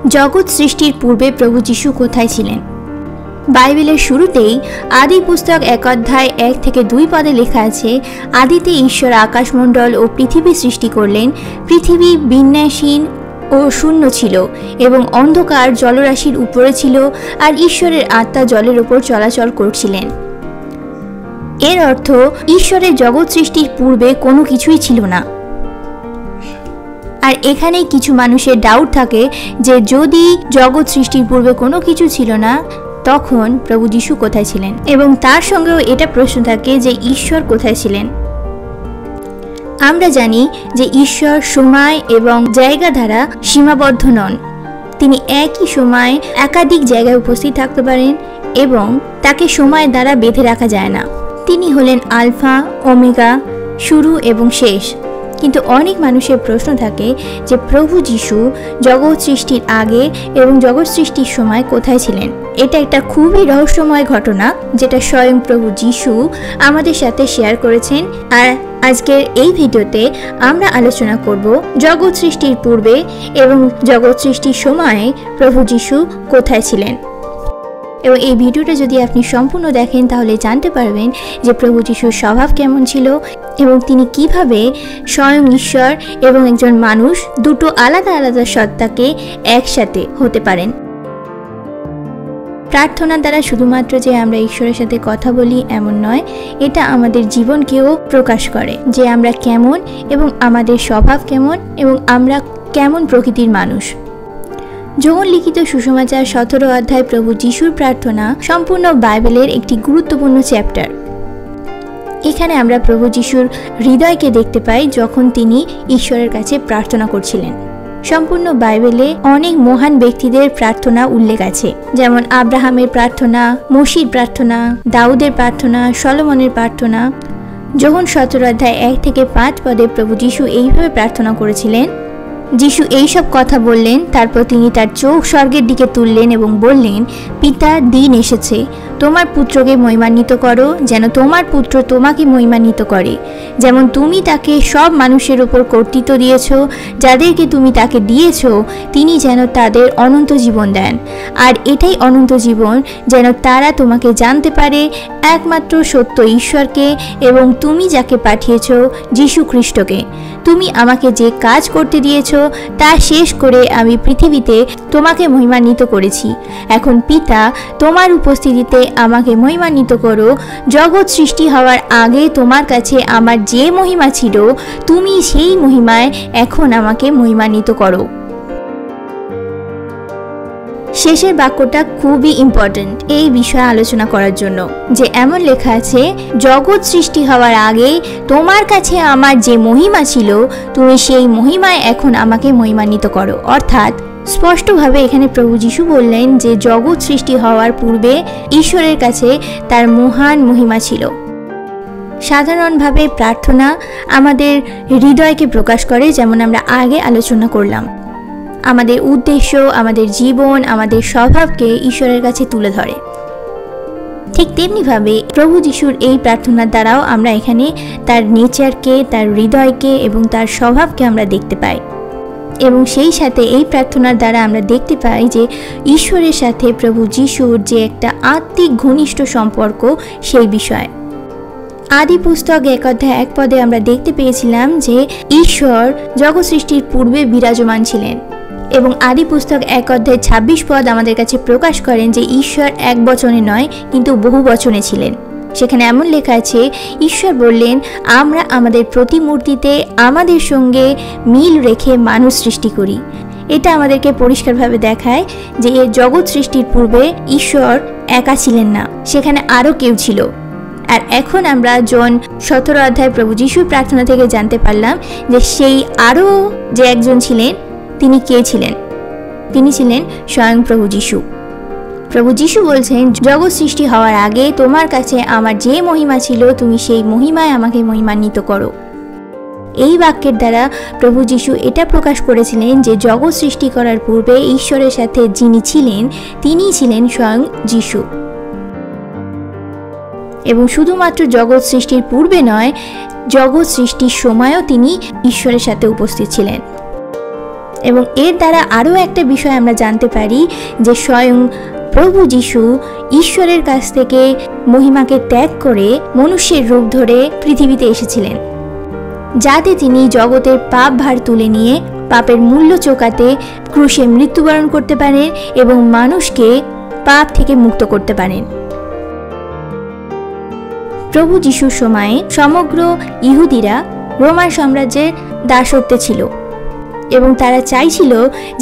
জগৎ সৃষ্টির পূর্বে প্রভু যীশু কোথায় ছিলেন? বাইবেলের শুরুতেই আদি পুস্তক 1 অধ্যায় 1 থেকে 2 পদে লেখা আছে, আদিতে ঈশ্বর আকাশমণ্ডল ও পৃথিবী সৃষ্টি করলেন। পৃথিবী বিন্যাসহীন ও শূন্য ছিল এবং অন্ধকার জলরাশির উপরে ছিল, আর ঈশ্বরের আত্মা জলের উপর চলাচল করছিলেন। এর অর্থ ঈশ্বরের জগৎ সৃষ্টির পূর্বে কোনো কিছুই ছিল না। আর এখানেই কিছু মানুষের ডাউট থাকে যে যদি জগৎ সৃষ্টির পূর্বে কোনো কিছু ছিল না, তখন প্রভু যীশু কোথায় ছিলেন? এবং তার সঙ্গেও এটা প্রশ্ন থাকে যে ঈশ্বর কোথায় ছিলেন? আমরা জানি যে ঈশ্বর সময় এবং জায়গা দ্বারা সীমাবদ্ধ নন। তিনি একই সময়ে একাধিক জায়গায় উপস্থিত থাকতে পারেন এবং তাকে সময় দ্বারা বেঁধে রাখা যায় না। তিনি হলেন আলফা ওমেগা, শুরু এবং শেষ। কিন্তু অনেক মানুষের প্রশ্ন থাকে যে প্রভু যীশু জগৎ সৃষ্টির আগে এবং জগৎ সৃষ্টির সময় কোথায় ছিলেন? এটা একটা খুবই রহস্যময় ঘটনা, যেটা স্বয়ং প্রভু যীশু আমাদের সাথে শেয়ার করেছেন। আর আজকের এই ভিডিওতে আমরা আলোচনা করব জগৎ সৃষ্টির পূর্বে এবং জগৎ সৃষ্টির সময়ে প্রভু যীশু কোথায় ছিলেন। এবং এই ভিডিওটা যদি আপনি সম্পূর্ণ দেখেন তাহলে জানতে পারবেন যে প্রভু যীশুর স্বভাব কেমন ছিল এবং তিনি কিভাবে স্বয়ং ঈশ্বর এবং একজন মানুষ, দুটো আলাদা আলাদা সত্তাকে একসাথে হতে পারেন। প্রার্থনার দ্বারা শুধুমাত্র যে আমরা ঈশ্বরের সাথে কথা বলি এমন নয়, এটা আমাদের জীবনকেও প্রকাশ করে যে আমরা কেমন এবং আমাদের স্বভাব কেমন এবং আমরা কেমন প্রকৃতির মানুষ। যোহন লিখিত সুসমাচার 17 অধ্যায় প্রভু যীশুর প্রার্থনা সম্পূর্ণ বাইবেলের একটি গুরুত্বপূর্ণ চ্যাপ্টার। এখানে আমরা প্রভু যীশুর হৃদয়কে দেখতে পাই যখন তিনি ঈশ্বরের কাছে প্রার্থনা করছিলেন। সম্পূর্ণ বাইবেলে অনেক মহান ব্যক্তিদের প্রার্থনা উল্লেখ আছে, যেমন আব্রাহামের প্রার্থনা, মোশির প্রার্থনা, দাউদের প্রার্থনা, সলোমনের প্রার্থনা। যোহন 17 অধ্যায় 1 থেকে 5 পদে প্রভু যীশু এইভাবে প্রার্থনা করেছিলেন। যীশু এইসব কথা বললেন, তারপর তিনি তার চোখ স্বর্গের দিকে তুললেন এবং বললেন, পিতা, দিন এসেছে, তোমার পুত্রকে মহিমান্বিত করো, যেন তোমার পুত্র তোমাকে মহিমান্বিত করে। যেমন তুমি তাকে সব মানুষের উপর কর্তৃত্ব দিয়েছ, যাদেরকে তুমি তাকে দিয়েছ, তিনি যেন তাদের অনন্ত জীবন দেন। আর এটাই অনন্ত জীবন, যেন তারা তোমাকে জানতে পারে, একমাত্র সত্য ঈশ্বরকে, এবং তুমি যাকে পাঠিয়েছ, যীশু খ্রিস্টকে। তুমি আমাকে যে কাজ করতে দিয়েছ তা শেষ করে আমি পৃথিবীতে তোমাকে মহিমান্বিত করেছি। এখন পিতা, তোমার উপস্থিতিতে আমাকে মহিমান্বিত করো। জগৎ সৃষ্টি হওয়ার আগে তোমার কাছে আমার যে মহিমা ছিল, তুমি সেই মহিমায় এখন আমাকে মহিমান্বিত করো। শেষের বাক্যটা খুবই ইম্পর্টেন্ট এই বিষয়ে আলোচনা করার জন্য, যে এমন লেখা আছে, জগৎ সৃষ্টি হওয়ার আগে তোমার কাছে আমার যে মহিমা ছিল, তুমি সেই মহিমায় এখন আমাকে মহিমান্বিত করো। অর্থাৎ স্পষ্টভাবে এখানে প্রভু যীশু বললেন যে জগৎ সৃষ্টি হওয়ার পূর্বে ঈশ্বরের কাছে তার মহান মহিমা ছিল। সাধারণভাবে প্রার্থনা আমাদের হৃদয়কে প্রকাশ করে, যেমন আমরা আগে আলোচনা করলাম। আমাদের উদ্দেশ্য, আমাদের জীবন, আমাদের স্বভাবকে ঈশ্বরের কাছে তুলে ধরে। ঠিক তেমনিভাবে প্রভু যীশুর এই প্রার্থনার দ্বারাও আমরা এখানে তার নেচারকে, তার হৃদয়কে এবং তার স্বভাবকে আমরা দেখতে পাই। এবং সেই সাথে এই প্রার্থনার দ্বারা আমরা দেখতে পাই যে ঈশ্বরের সাথে প্রভু যীশুর যে একটা আত্মিক ঘনিষ্ঠ সম্পর্ক, সেই বিষয়। আদি পুস্তক 1 অধ্যায় 1 পদে আমরা দেখতে পেয়েছিলাম যে ঈশ্বর জগৎ সৃষ্টির পূর্বে বিরাজমান ছিলেন, এবং আদি পুস্তক 1 অধ্যায় 26 পদ আমাদের কাছে প্রকাশ করেন যে ঈশ্বর এক বচনে নয় কিন্তু বহু বচনে ছিলেন। সেখানে এমন লেখা আছে, ঈশ্বর বললেন, আমরা আমাদের প্রতিমূর্তিতে আমাদের সঙ্গে মিল রেখে মানুষ সৃষ্টি করি। এটা আমাদেরকে পরিষ্কারভাবে দেখায় যে জগৎ সৃষ্টির পূর্বে ঈশ্বর একা ছিলেন না, সেখানে আরও কেউ ছিল। আর এখন আমরা জন 17 অধ্যায় প্রভু যীশুর প্রার্থনা থেকে জানতে পারলাম যে সেই আরও যে একজন ছিলেন, তিনি কে ছিলেন? তিনি ছিলেন স্বয়ং প্রভু যীশু। প্রভু যীশু বলছেন, জগৎ সৃষ্টি হওয়ার আগে তোমার কাছে আমার যে মহিমা ছিল, তুমি সেই মহিমায় আমাকে মহিমান্বিত করো। এই বাক্যের দ্বারা প্রভু যীশু এটা প্রকাশ করেছিলেন যে জগৎ সৃষ্টি করার পূর্বে ঈশ্বরের সাথে যিনি ছিলেন, তিনিই ছিলেন স্বয়ং যীশু। এবং শুধুমাত্র জগৎ সৃষ্টির পূর্বে নয়, জগৎ সৃষ্টির সময়ও তিনি ঈশ্বরের সাথে উপস্থিত ছিলেন। এবং এর দ্বারা আরও একটা বিষয় আমরা জানতে পারি যে স্বয়ং প্রভু যিশু ঈশ্বরের কাছ থেকে মহিমাকে ত্যাগ করে মনুষ্যের রূপ ধরে পৃথিবীতে এসেছিলেন, যাতে তিনি জগতের পাপ ভার তুলে নিয়ে পাপের মূল্য চোকাতে ক্রুশে মৃত্যুবরণ করতে পারেন এবং মানুষকে পাপ থেকে মুক্ত করতে পারেন। প্রভু যিশুর সময়ে সমগ্র ইহুদিরা রোমান সাম্রাজ্যের দাসত্বে ছিল এবং তারা চাইছিল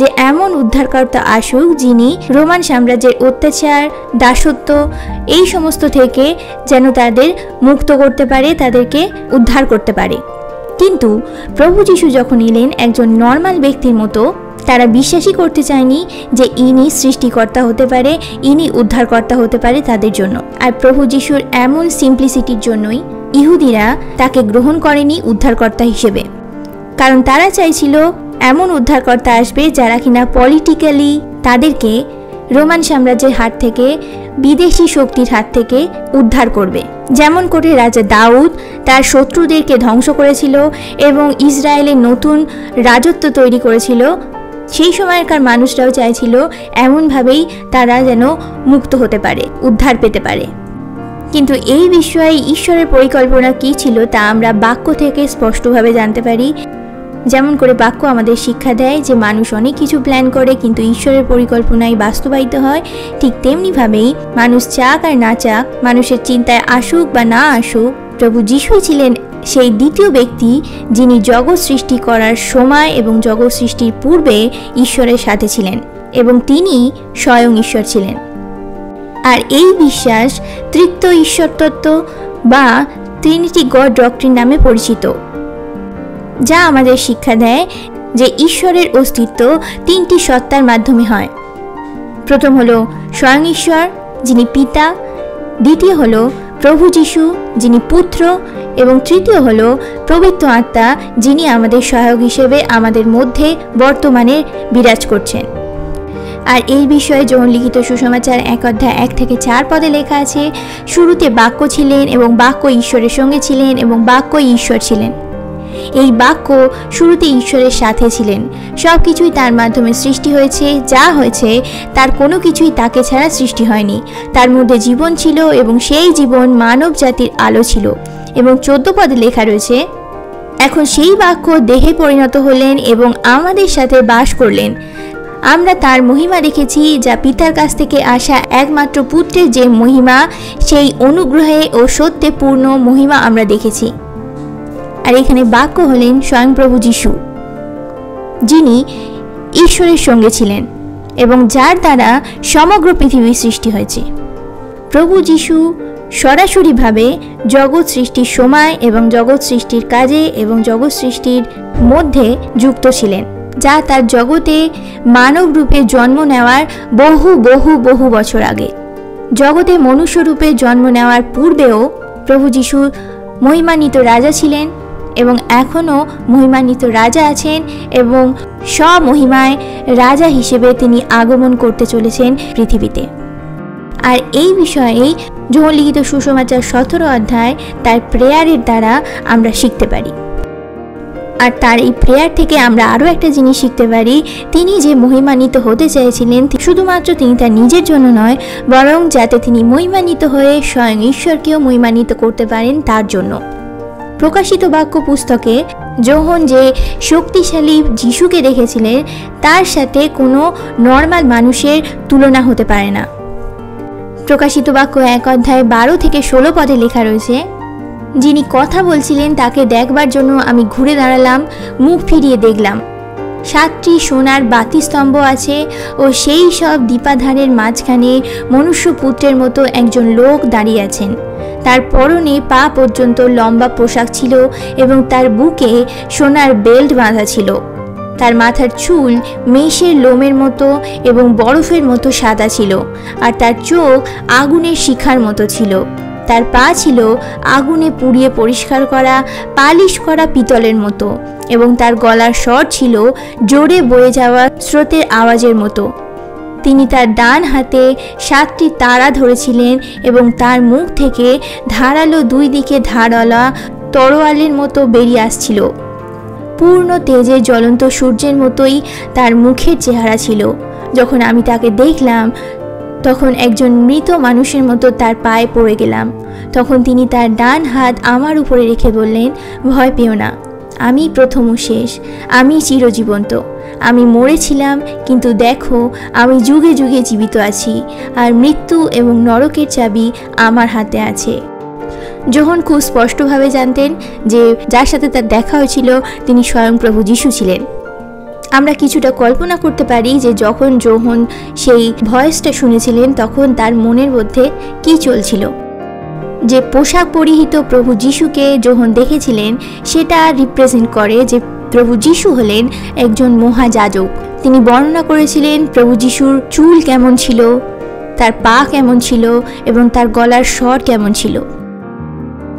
যে এমন উদ্ধারকর্তা আসুক যিনি রোমান সাম্রাজ্যের অত্যাচার, দাসত্ব এই সমস্ত থেকে যেন তাদের মুক্ত করতে পারে, তাদেরকে উদ্ধার করতে পারে। কিন্তু প্রভু যিশু যখন এলেন একজন নর্মাল ব্যক্তির মতো, তারা বিশ্বাসই করতে চায়নি যে ইনি সৃষ্টিকর্তা হতে পারে, ইনি উদ্ধারকর্তা হতে পারে তাদের জন্য। আর প্রভু যিশুর এমন সিম্পলিসিটির জন্যই ইহুদিরা তাকে গ্রহণ করেনি উদ্ধারকর্তা হিসেবে, কারণ তারা চাইছিল এমন উদ্ধারকর্তা আসবে যারা কিনা পলিটিক্যালি তাদেরকে রোমান সাম্রাজ্যের হাত থেকে, বিদেশি শক্তির হাত থেকে উদ্ধার করবে, যেমন করে রাজা দাউদ তার শত্রুদেরকে ধ্বংস করেছিল এবং ইসরায়েলের নতুন রাজত্ব তৈরি করেছিল। সেই সময়কার মানুষরাও চাইছিল এমনভাবেই তারা যেন মুক্ত হতে পারে, উদ্ধার পেতে পারে। কিন্তু এই বিষয়ে ঈশ্বরের পরিকল্পনা কী ছিল তা আমরা বাক্য থেকে স্পষ্টভাবে জানতে পারি। যেমন করে বাক্য আমাদের শিক্ষা দেয় যে মানুষ অনেক কিছু প্ল্যান করে কিন্তু ঈশ্বরের পরিকল্পনায় বাস্তবায়িত হয়, ঠিক তেমনিভাবেই মানুষ চাক আর না চাক, মানুষের চিন্তায় আসুক বা না আসুক, প্রভু যিশুই ছিলেন সেই দ্বিতীয় ব্যক্তি যিনি জগৎ সৃষ্টি করার সময় এবং জগৎ সৃষ্টির পূর্বে ঈশ্বরের সাথে ছিলেন এবং তিনি স্বয়ং ঈশ্বর ছিলেন। আর এই বিশ্বাস তৃতীয় ঈশ্বর তত্ত্ব বা ট্রিনিটি গড ডক্ট্রিন নামে পরিচিত, যা আমাদের শিক্ষা দেয় যে ঈশ্বরের অস্তিত্ব তিনটি সত্তার মাধ্যমে হয়। প্রথম হলো স্বয়ং ঈশ্বর যিনি পিতা, দ্বিতীয় হলো প্রভু যিশু যিনি পুত্র এবং তৃতীয় হলো পবিত্র আত্মা যিনি আমাদের সহায়ক হিসেবে আমাদের মধ্যে বর্তমানে বিরাজ করছেন। আর এই বিষয়ে যোহন লিখিত সুসমাচার 1 অধ্যায় 1 থেকে 4 পদে লেখা আছে, শুরুতে বাক্য ছিলেন এবং বাক্য ঈশ্বরের সঙ্গে ছিলেন এবং বাক্যই ঈশ্বর ছিলেন। এই বাক্য শুরুতে ঈশ্বরের সাথে ছিলেন। সব কিছুই তার মাধ্যমে সৃষ্টি হয়েছে, যা হয়েছে তার কোনো কিছুই তাকে ছাড়া সৃষ্টি হয়নি। তার মধ্যে জীবন ছিল এবং সেই জীবন মানব জাতির আলো ছিল। এবং 14 পদে লেখা রয়েছে, এখন সেই বাক্য দেহে পরিণত হলেন এবং আমাদের সাথে বাস করলেন। আমরা তার মহিমা দেখেছি, যা পিতার কাছ থেকে আসা একমাত্র পুত্রের যে মহিমা, সেই অনুগ্রহে ও সত্যে পূর্ণ মহিমা আমরা দেখেছি। আর এখানে বাক্য হলেন স্বয়ং প্রভু যিশু, যিনি ঈশ্বরের সঙ্গে ছিলেন এবং যার দ্বারা সমগ্র পৃথিবীর সৃষ্টি হয়েছে। প্রভু যিশু সরাসরিভাবে জগৎ সৃষ্টির সময় এবং জগৎ সৃষ্টির কাজে এবং জগৎ সৃষ্টির মধ্যে যুক্ত ছিলেন, যা তার জগতে মানব রূপে জন্ম নেওয়ার বহু বহু বহু বছর আগে। জগতে মনুষ্য রূপে জন্ম নেওয়ার পূর্বেও প্রভু যিশু মহিমান্বিত রাজা ছিলেন এবং এখনও মহিমান্বিত রাজা আছেন এবং স্বমহিমায় রাজা হিসেবে তিনি আগমন করতে চলেছেন পৃথিবীতে। আর এই বিষয়ে যোহন লিখিত সুসমাচার 17 অধ্যায় তার প্রেয়ারের দ্বারা আমরা শিখতে পারি। আর তার এই প্রেয়ার থেকে আমরা আরও একটা জিনিস শিখতে পারি, তিনি যে মহিমান্বিত হতে চাইছিলেন শুধুমাত্র তিনি তার নিজের জন্য নয়, বরং যাতে তিনি মহিমান্বিত হয়ে স্বয়ং ঈশ্বরকেও মহিমান্বিত করতে পারেন তার জন্য। প্রকাশিত বাক্য পুস্তকে যোহন যে শক্তিশালী যিশুকে দেখেছিলেন তার সাথে কোনো নর্মাল মানুষের তুলনা হতে পারে না। প্রকাশিত বাক্য 1 অধ্যায় 12 থেকে 16 পদে লেখা রয়েছে, যিনি কথা বলছিলেন তাকে দেখবার জন্য আমি ঘুরে দাঁড়ালাম, মুখ ফিরিয়ে দেখলাম। 7টি সোনার বাতিস্তম্ভ আছে ও সেই সব দীপাধারের মাঝখানে মনুষ্যপুত্রের মতো একজন লোক দাঁড়িয়ে আছেন। তার পরনে পা পর্যন্ত লম্বা পোশাক ছিল এবং তার বুকে সোনার বেল্ট বাঁধা ছিল। তার মাথার চুল মেষের লোমের মতো এবং বরফের মতো সাদা ছিল, আর তার চোখ আগুনের শিখার মতো ছিল। তার পা ছিল আগুনে পুড়িয়ে পরিষ্কার করা পালিশ করা পিতলের মতো এবং তার গলার স্বর ছিল জোরে বয়ে যাওয়া স্রোতের আওয়াজের মতো। তিনি তার ডান হাতে 7টি তারা ধরেছিলেন এবং তার মুখ থেকে ধারালো 2 দিকে ধারালা তরোয়ালের মতো বেরিয়ে আসছিল। পূর্ণ তেজে জ্বলন্ত সূর্যের মতোই তার মুখের চেহারা ছিল। যখন আমি তাকে দেখলাম তখন একজন মৃত মানুষের মতো তার পায়ে পড়ে গেলাম। তখন তিনি তার ডান হাত আমার উপরে রেখে বললেন, ভয় পেও না, আমি প্রথম ও শেষ, আমি চিরজীবন্ত। আমি মরেছিলাম, কিন্তু দেখো আমি যুগে যুগে জীবিত আছি, আর মৃত্যু এবং নরকের চাবি আমার হাতে আছে। যোহন খুব স্পষ্টভাবে জানতেন যে যার সাথে তার দেখা হয়েছিল তিনি স্বয়ং প্রভু যীশু ছিলেন। আমরা কিছুটা কল্পনা করতে পারি যে যখন যোহন সেই ভয়েসটা শুনেছিলেন তখন তার মনের মধ্যে কি চলছিল। যে পোশাক পরিহিত প্রভু যীশুকে যোহন দেখেছিলেন সেটা রিপ্রেজেন্ট করে যে প্রভু যীশু হলেন একজন মহাযাজক। তিনি বর্ণনা করেছিলেন প্রভু যীশুর চুল কেমন ছিল, তার পা কেমন ছিল এবং তার গলার স্বর কেমন ছিল।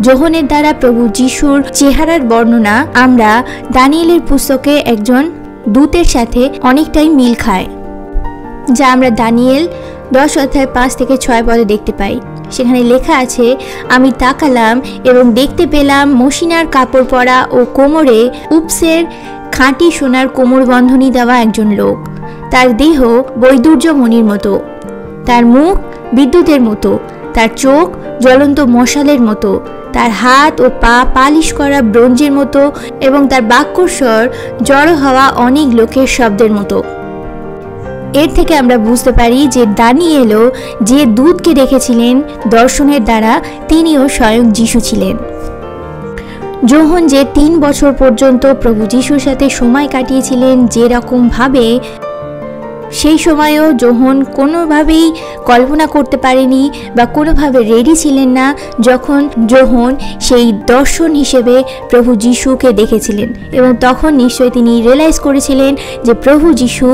যোহনের দ্বারা প্রভু যীশুর চেহারার বর্ণনা আমরা দানিয়েলের পুস্তকে একজন দূতের সাথে অনেকটাই মিল খায়, যা আমরা দানিয়েল 10 অধ্যায় 5 থেকে 6 পদে দেখতে পাই। সেখানে লেখা আছে, আমি তাকালাম এবং দেখতে পেলাম মশিনার কাপড় পরা ও কোমরে উপসের খাঁটি সোনার কোমর বন্ধনী দেওয়া একজন লোক। তার দেহ বৈদুর্য মণির মতো, তার মুখ বিদ্যুতের মতো, তার চোখ জ্বলন্ত মশালের মতো, তার হাত ও পা পালিশ করা ব্রোঞ্জের মতো এবং তার বাক্যস্বর জড়ো হওয়া অনেক লোকের শব্দের মতো। এর থেকে আমরা বুঝতে পারি যে দানিয়েলও যে দূতকে দেখেছিলেন দর্শনের দ্বারা তিনিও স্বয়ং যীশু ছিলেন। যোহন যে 3 বছর পর্যন্ত প্রভু যীশুর সাথে সময় কাটিয়েছিলেন যেরকম ভাবে, সেই সময়ও যোহন কোনোভাবেই কল্পনা করতে পারেনি বা কোনোভাবে রেডি ছিলেন না যখন যোহন সেই দর্শন হিসেবে প্রভু যীশুকে দেখেছিলেন। এবং তখন নিশ্চয়ই তিনি রিয়েলাইজ করেছিলেন যে প্রভু যীশু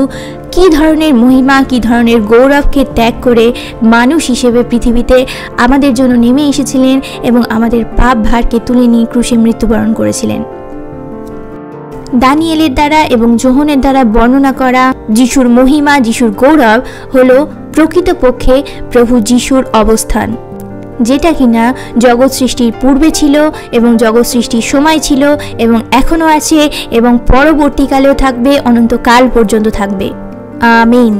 কী ধরনের মহিমা, কী ধরনের গৌরবকে ত্যাগ করে মানুষ হিসেবে পৃথিবীতে আমাদের জন্য নেমে এসেছিলেন এবং আমাদের পাপ ভারকে তুলে নিয়ে ক্রুশে মৃত্যুবরণ করেছিলেন। দানিয়েলের দ্বারা এবং যোহনের দ্বারা বর্ণনা করা যিশুর মহিমা, যিশুর গৌরব হলো প্রকৃতপক্ষে প্রভু যিশুর অবস্থান, যেটা কিনা জগৎ সৃষ্টির পূর্বে ছিল এবং জগৎ সৃষ্টির সময় ছিল এবং এখনও আছে এবং পরবর্তীকালেও থাকবে, অনন্তকাল পর্যন্ত থাকবে। আমিন।